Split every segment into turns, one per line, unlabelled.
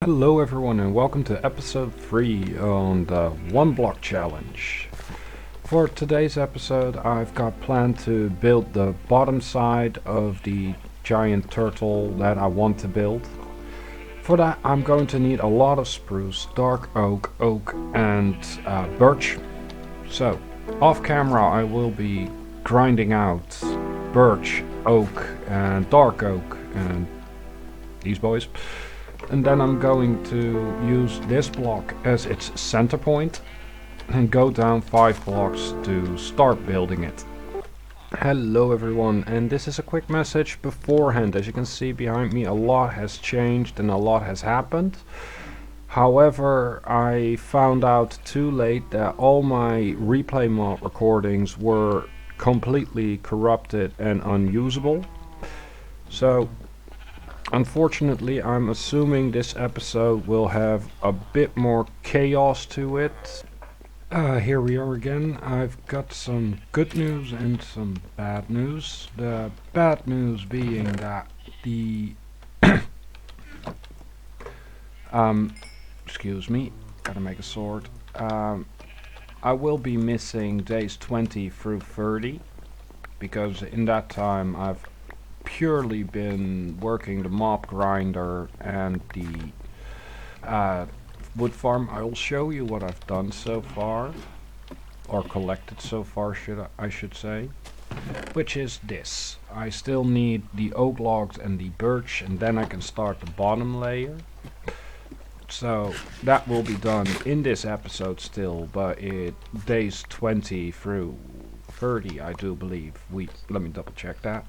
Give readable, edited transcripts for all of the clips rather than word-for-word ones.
Hello everyone and welcome to episode 3 on the OneBlock challenge. For today's episode I've got planned to build the bottom side of the giant turtle that I want to build. For that I'm going to need a lot of spruce, dark oak and birch. So off camera I will be grinding out birch, oak and dark oak and these boys. And then I'm going to use this block as its center point and go down 5 blocks to start building it. Hello everyone, and this is a quick message beforehand. As you can see behind me, a lot has changed and a lot has happened. However, I found out too late that all my replay mod recordings were completely corrupted and unusable. So unfortunately, I'm assuming this episode will have a bit more chaos to it. Here we are again. I've got some good news and some bad news. The bad news being that the excuse me, gotta make a sword. I will be missing days 20 through 30 because in that time I've purely been working the mob grinder and the wood farm. I'll show you what I've done so far, or collected so far I should say, which is this. I still need the oak logs and the birch, and then I can start the bottom layer. So that will be done in this episode still, but it days 20 through 30 I do believe. Let me double check that.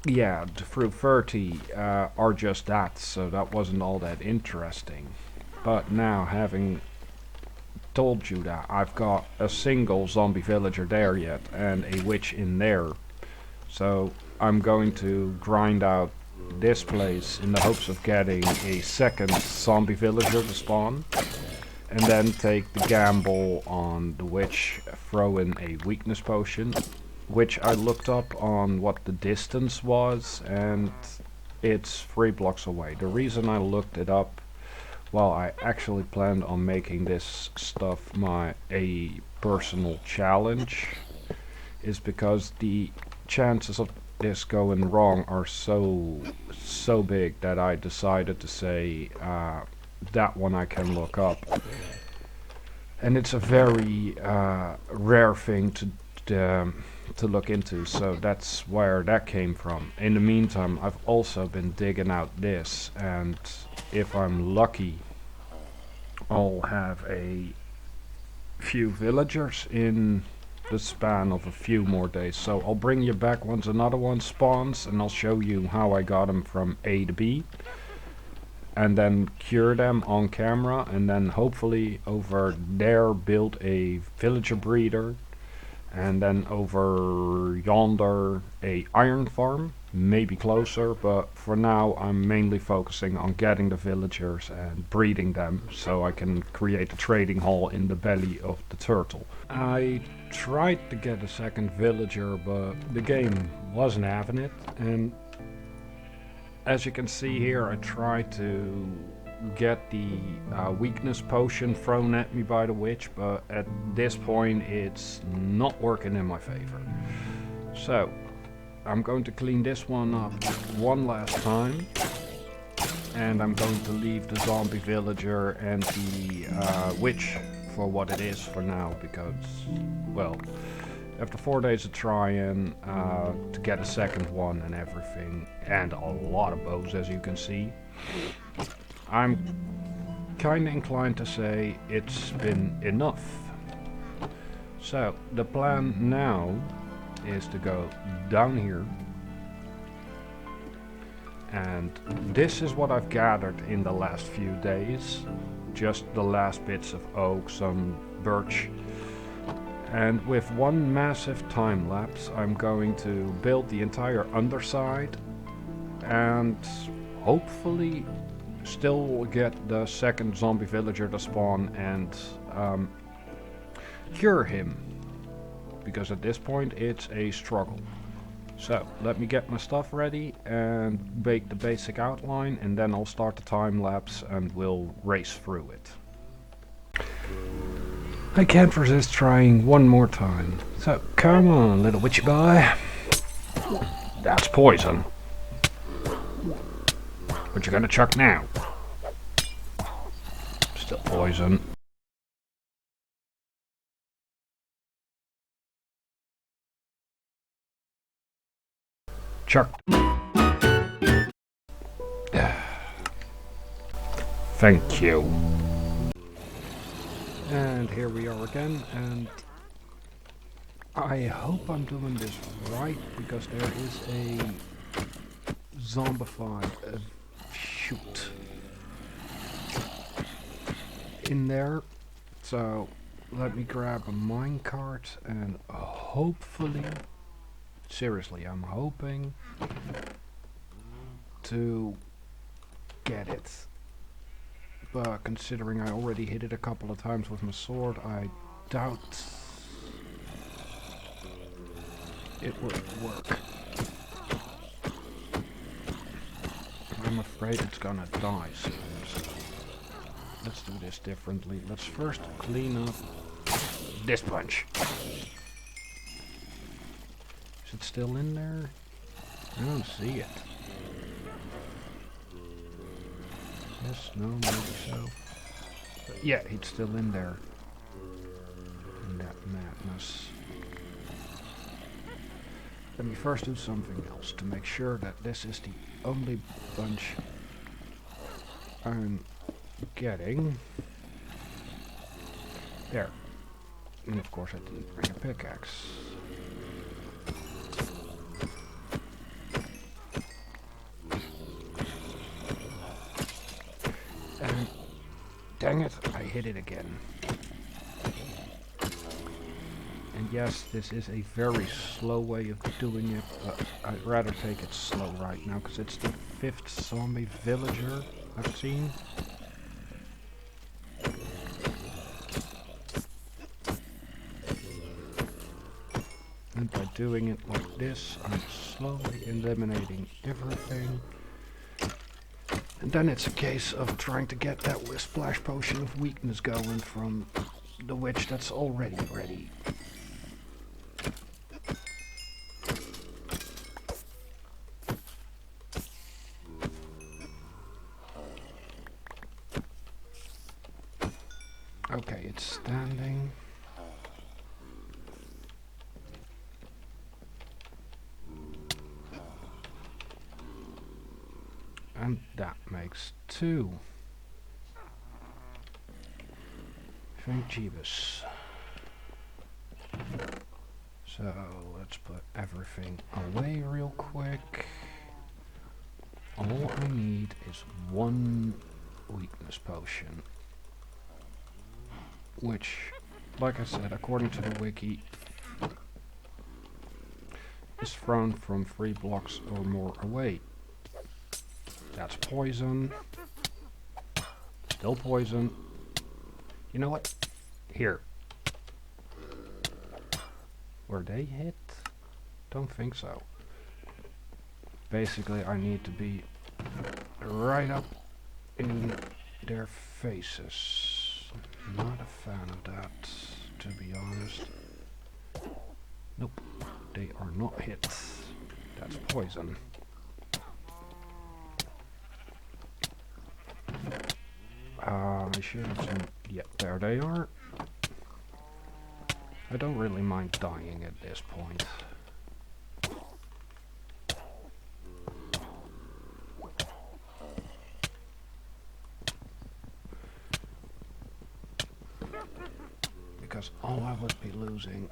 Yeah, through 30 are just that, so that wasn't all that interesting. But now, having told you that, I've got a single zombie villager there yet, and a witch in there. So I'm going to grind out this place in the hopes of getting a second zombie villager to spawn. And then take the gamble on the witch, throw in a weakness potion, which I looked up on what the distance was, and it's 3 blocks away. The reason I looked it up, well, I actually planned on making this stuff a personal challenge, is because the chances of this going wrong are so big that I decided to say that one I can look up. And it's a very rare thing to look into, so that's where that came from. In the meantime, I've also been digging out this, and if I'm lucky I'll have a few villagers in the span of a few more days. So I'll bring you back once another one spawns, and I'll show you how I got them from A to B, and then cure them on camera, and then hopefully over there build a villager breeder, and then over yonder a iron farm, maybe closer, but for now I'm mainly focusing on getting the villagers and breeding them so I can create a trading hall in the belly of the turtle. I tried to get a second villager, but the game wasn't having it, and as you can see here, I tried to get the weakness potion thrown at me by the witch, but at this point it's not working in my favor. So I'm going to clean this one up one last time, and I'm going to leave the zombie villager and the witch for what it is for now, because, well, after 4 days of trying to get a second one and everything, and a lot of bows as you can see, I'm kinda inclined to say it's been enough. So the plan now is to go down here, and this is what I've gathered in the last few days. Just the last bits of oak, some birch, and with one massive time lapse I'm going to build the entire underside and hopefully still get the second zombie villager to spawn and cure him, because at this point it's a struggle. So, let me get my stuff ready and make the basic outline, and then I'll start the time lapse and we'll race through it. I can't resist trying one more time. So, come on, little witchy boy. That's poison. What you gonna chuck now? Still poison. Chuck. Thank you. And here we are again, and I hope I'm doing this right, because there is a zombified shoot in there. So let me grab a minecart and hopefully, seriously, I'm hoping to get it. But considering I already hit it a couple of times with my sword, I doubt it would work. I'm afraid it's gonna die soon, so let's do this differently. Let's first clean up this bunch. Is it still in there? I don't see it. Yes, no, maybe so. But yeah, it's still in there. In that madness. Let me first do something else to make sure that this is the only bunch I'm getting. There. And of course I didn't bring a pickaxe. And dang it, I hit it again. And yes, this is a very slow way of doing it, but I'd rather take it slow right now, because it's the 5th zombie villager I've seen. And by doing it like this, I'm slowly eliminating everything. And then it's a case of trying to get that splash potion of weakness going from the witch that's already ready. Okay, it's standing. And that makes 2. Thank Jeebus. So let's put everything away real quick. All I need is 1 weakness potion. Which, like I said, according to the wiki, is thrown from 3 blocks or more away. That's poison. Still poison. You know what? Here. Were they hit? Don't think so. Basically, I need to be right up in their faces. Not a fan of that, to be honest. Nope, they are not hit. That's poison. I should have some. Yeah, there they are. I don't really mind dying at this point. Because all I would be losing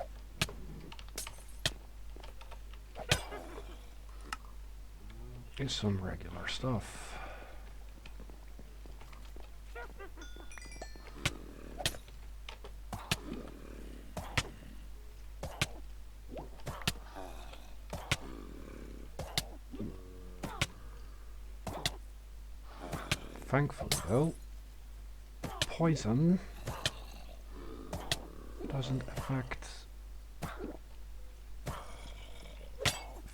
is some regular stuff. Thankfully though, poison doesn't affect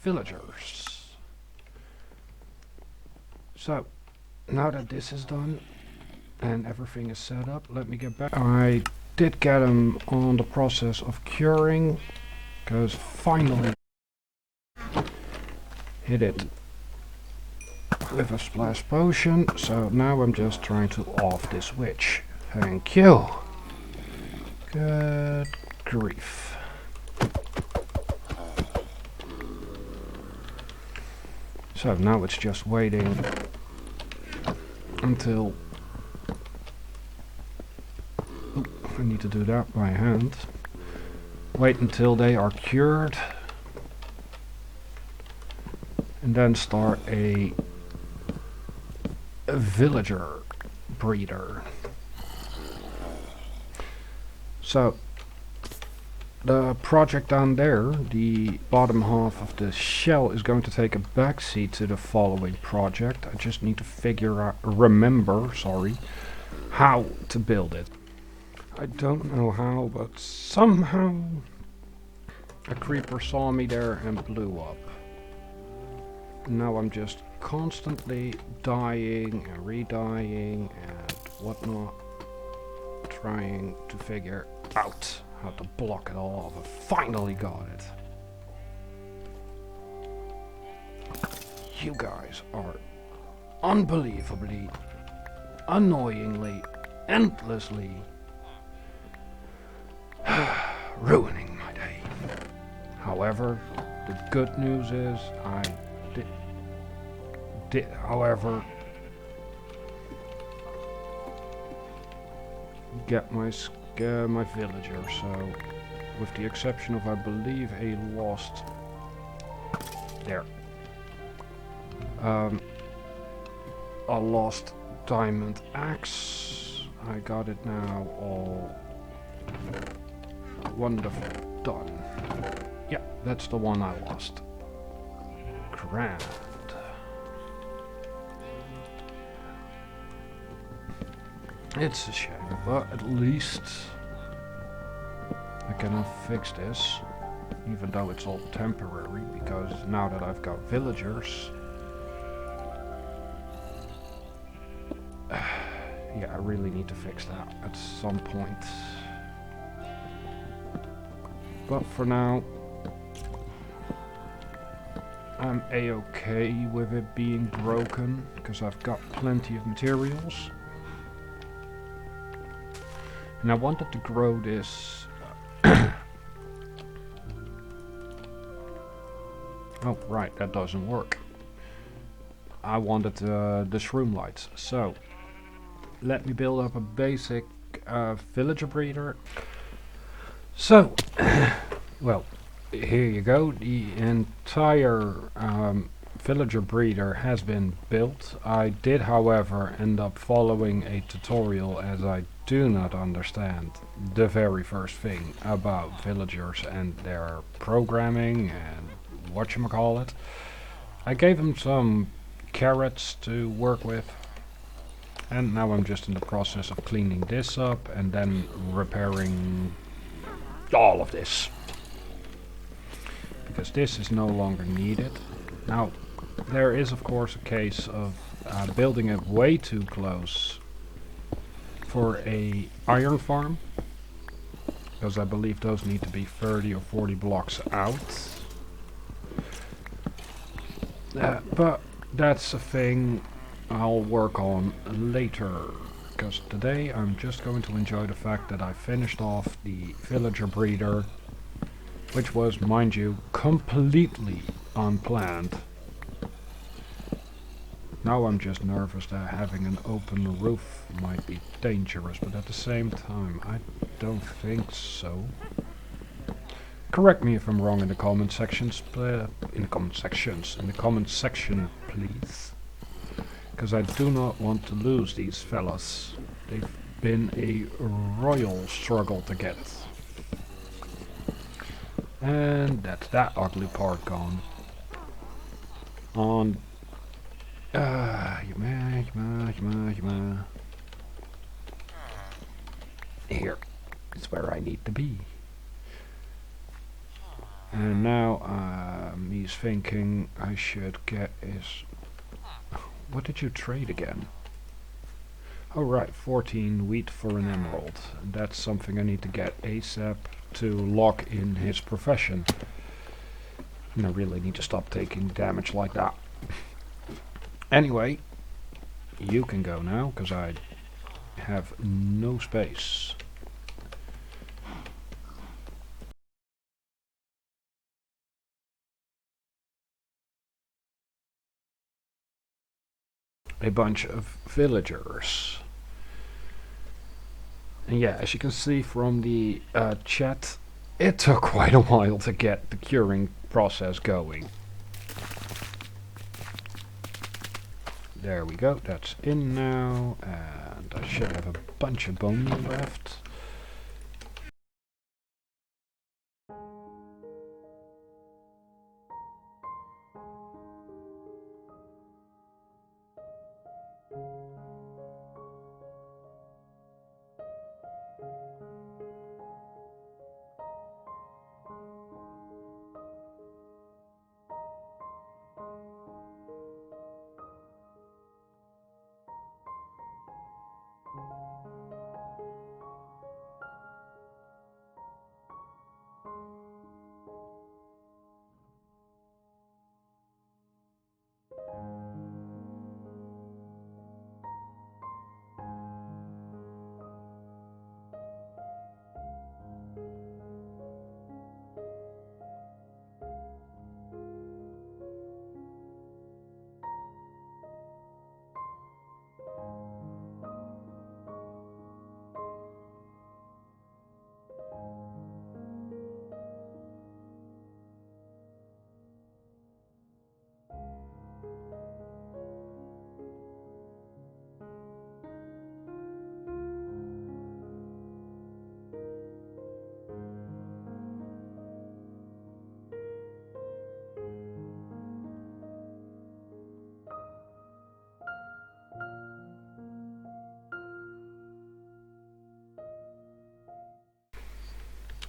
villagers. So, now that this is done and everything is set up, let me get back. I did get them on the process of curing, because finally hit it with a splash potion. So now I'm just trying to off this witch. Thank you. Good grief. So now it's just waiting until... Oop, I need to do that by hand. Wait until they are cured. And then start a villager breeder. So the project down there, the bottom half of the shell, is going to take a backseat to the following project. I just need to remember how to build it. I don't know how, but somehow a creeper saw me there and blew up. Now I'm just constantly dying and redying and whatnot, trying to figure out how to block it all off. I finally got it. You guys are unbelievably, annoyingly, endlessly ruining my day. However, the good news is I did however get my villager, so with the exception of, I believe, a lost a lost diamond axe, I got it now all wonderful done. Yeah, that's the one I lost. Grand. It's a shame, but at least I can fix this, even though it's all temporary, because now that I've got villagers, yeah, I really need to fix that at some point. But for now, I'm a-okay with it being broken, because I've got plenty of materials. And I wanted to grow this... oh, right, that doesn't work. I wanted the shroom lights. So, let me build up a basic villager breeder. So, well, here you go. The entire villager breeder has been built. I did, however, end up following a tutorial, as I do not understand the very first thing about villagers and their programming and whatchamacallit. I gave them some carrots to work with, and now I'm just in the process of cleaning this up and then repairing all of this, because this is no longer needed. Now, there is of course a case of building it way too close for a iron farm, because I believe those need to be 30 or 40 blocks out. But that's a thing I'll work on later, because today I'm just going to enjoy the fact that I finished off the villager breeder, which was, mind you, completely unplanned. Now I'm just nervous that having an open roof might be dangerous, but at the same time, I don't think so. Correct me if I'm wrong in the comment sections, in the comment section, please. Because I do not want to lose these fellas. They've been a royal struggle to get. And that's that ugly part gone. On Here is where I need to be. And now he's thinking I should get his... What did you trade again? Oh right, 14 wheat for an emerald. And that's something I need to get ASAP to lock in his profession. And I really need to stop taking damage like that. Anyway, you can go now, because I have no space. A bunch of villagers. And yeah, as you can see from the chat, it took quite a while to get the curing process going. There we go, that's in now, and I should have a bunch of bone meal left.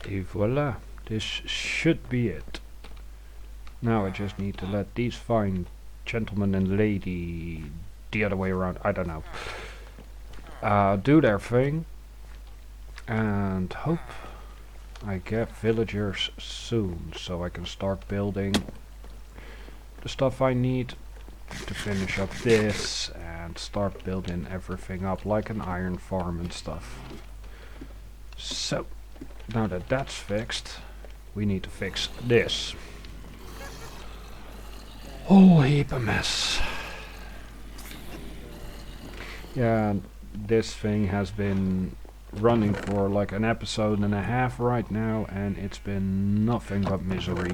Et voila, this should be it. Now I just need to let these fine gentlemen and lady, the other way around, I don't know, do their thing, and hope I get villagers soon, so I can start building the stuff I need to finish up this, and start building everything up like an iron farm and stuff. So, now that that's fixed, we need to fix this. Whole heap of mess. Yeah, this thing has been running for like an episode and a half right now, and it's been nothing but misery.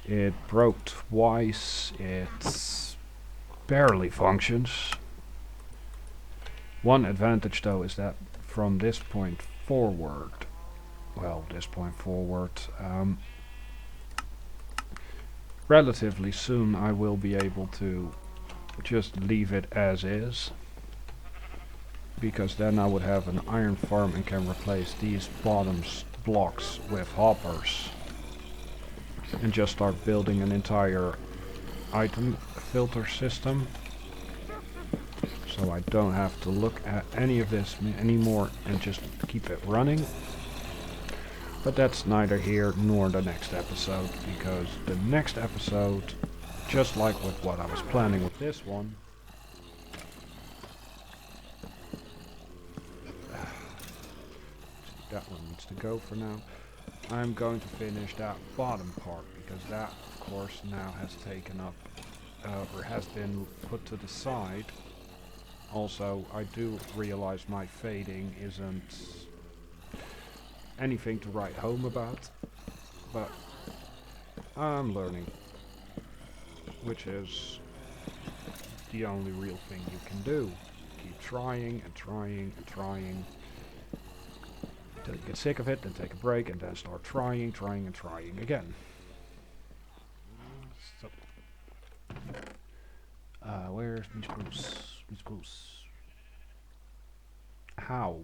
It broke twice, it barely functions. One advantage though is that from this point forward, relatively soon I will be able to just leave it as is, because then I would have an iron farm and can replace these bottom blocks with hoppers and just start building an entire item filter system, so I don't have to look at any of this anymore and just keep it running. But that's neither here nor the next episode, because the next episode, just like with what I was planning with this one, that one needs to go for now. I'm going to finish that bottom part, because that of course now has taken up, or has been put to the side. Also, I do realize my fading isn't anything to write home about, but I'm learning, which is the only real thing you can do. Keep trying and trying and trying until you get sick of it, then take a break, and then start trying and trying again. So, where's my spruce? My spruce. How?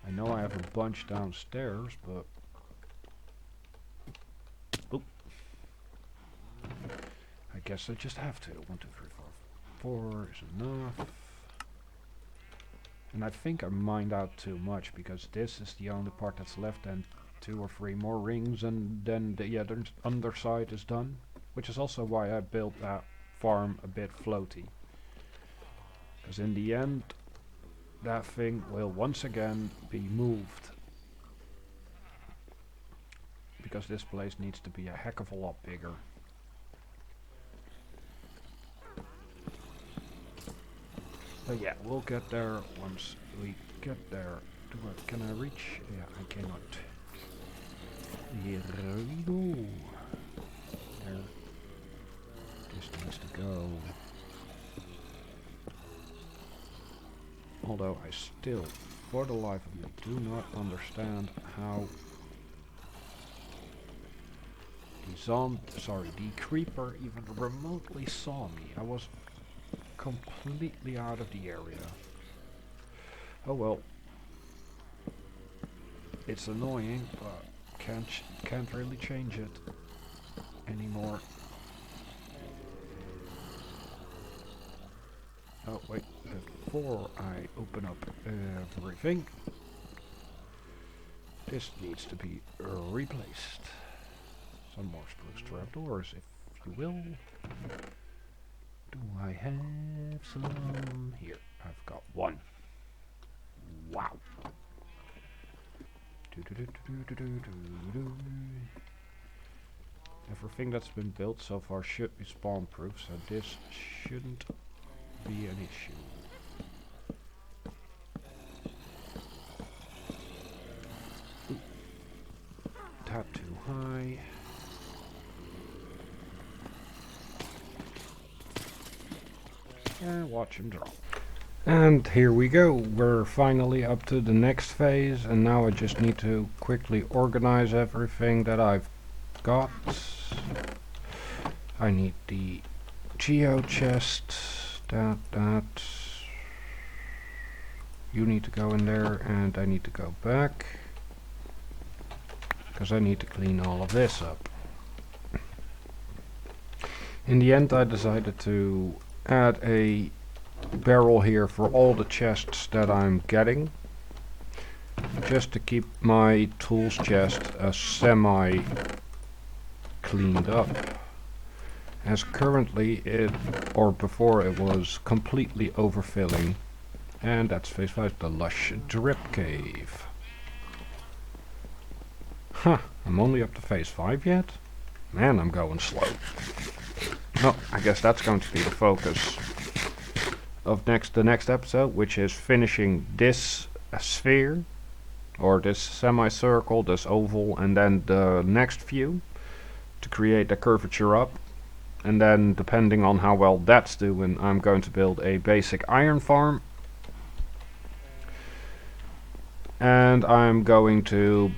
I know I have a bunch downstairs, but guess I just have to. 1, 2, 3, 4. 4 is enough. And I think I mined out too much because this is the only part that's left, and 2 or 3 more rings, and then the other underside is done. Which is also why I built that farm a bit floaty. Because in the end, that thing will once again be moved. Because this place needs to be a heck of a lot bigger. But yeah, we'll get there once we get there. Can I reach? Yeah, I cannot. Here we go. There. This needs to go. Although I still, for the life of me, do not understand how the creeper even remotely saw me. I was completely out of the area. Oh well. It's annoying, but can't really change it anymore. Oh wait, before I open up everything, this needs to be replaced. Some more spruce trapdoors, if you will. Do I have some? Here, I've got 1. Wow. Everything that's been built so far should be spawn proof, so this shouldn't be an issue. Ooh. Tad too high. And watch him drop. And here we go. We're finally up to the next phase, and now I just need to quickly organize everything that I've got. I need the geo chest. That. You need to go in there, and I need to go back. Because I need to clean all of this up. In the end, I decided to add a barrel here for all the chests that I'm getting, just to keep my tools chest semi cleaned up, as currently before it was completely overfilling. And that's phase 5, the lush drip cave. Huh, I'm only up to phase 5 yet? Man, I'm going slow. No, I guess that's going to be the focus of the next episode, which is finishing this sphere, or this semicircle, this oval, and then the next few to create the curvature up. And then, depending on how well that's doing, I'm going to build a basic iron farm. And I'm going to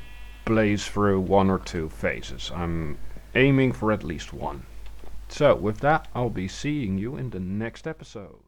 blaze through 1 or 2 phases. I'm aiming for at least 1. So, with that, I'll be seeing you in the next episode.